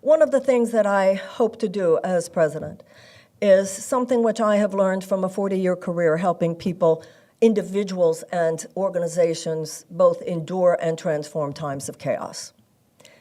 One of the things that I hope to do as president is something which I have learned from a 40-year career helping people, individuals and organizations, both endure and transform times of chaos.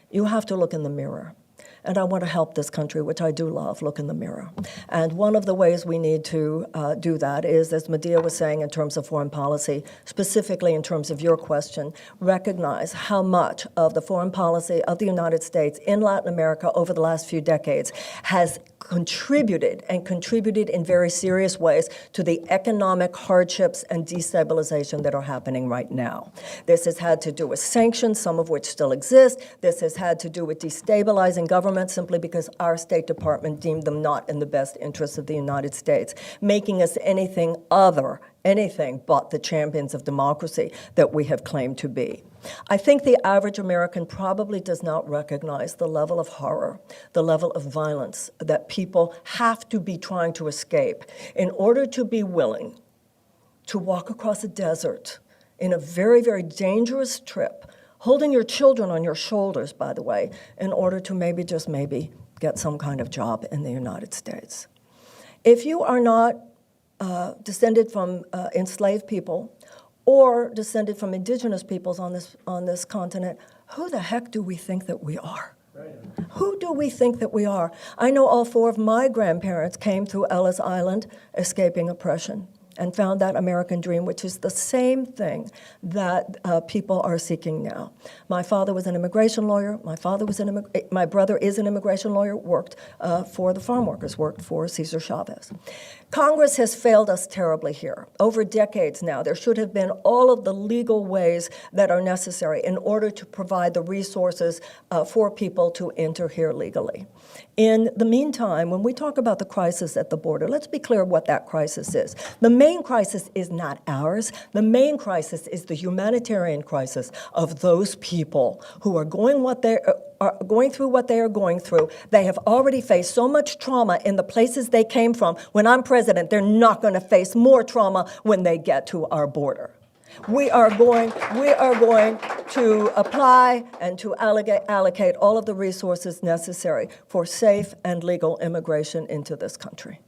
You have to look in the mirror. And I want to help this country, which I do love, look in the mirror. And one of the ways we need to do that is, as Medea was saying, in terms of foreign policy, specifically in terms of your question, recognize how much of the foreign policy of the United States in Latin America over the last few decades has contributed, and contributed in very serious ways, to the economic hardships and destabilization that are happening right now. This has had to do with sanctions, some of which still exist. This has had to do with destabilizing government simply because our State Department deemed them not in the best interests of the United States, making us anything but the champions of democracy that we have claimed to be. I think the average American probably does not recognize the level of horror, the level of violence that people have to be trying to escape in order to be willing to walk across a desert in a very, very dangerous trip, holding your children on your shoulders, by the way, in order to maybe, just maybe, get some kind of job in the United States. If you are not descended from enslaved people or descended from indigenous peoples on this continent, who the heck do we think that we are? Right. Who do we think that we are? I know all four of my grandparents came through Ellis Island escaping oppression and found that American dream, which is the same thing that people are seeking now. My father was an immigration lawyer. My brother is an immigration lawyer, worked for the farm workers, worked for Cesar Chavez. Congress has failed us terribly here. Over decades now, there should have been all of the legal ways that are necessary in order to provide the resources for people to enter here legally. In the meantime, when we talk about the crisis at the border, let's be clear what that crisis is. The main crisis is not ours. The main crisis is the humanitarian crisis of those people who are going through what they are going through. They have already faced so much trauma in the places they came from. When I'm president, they're not going to face more trauma when they get to our border. We are going to apply and to allocate all of the resources necessary for safe and legal immigration into this country.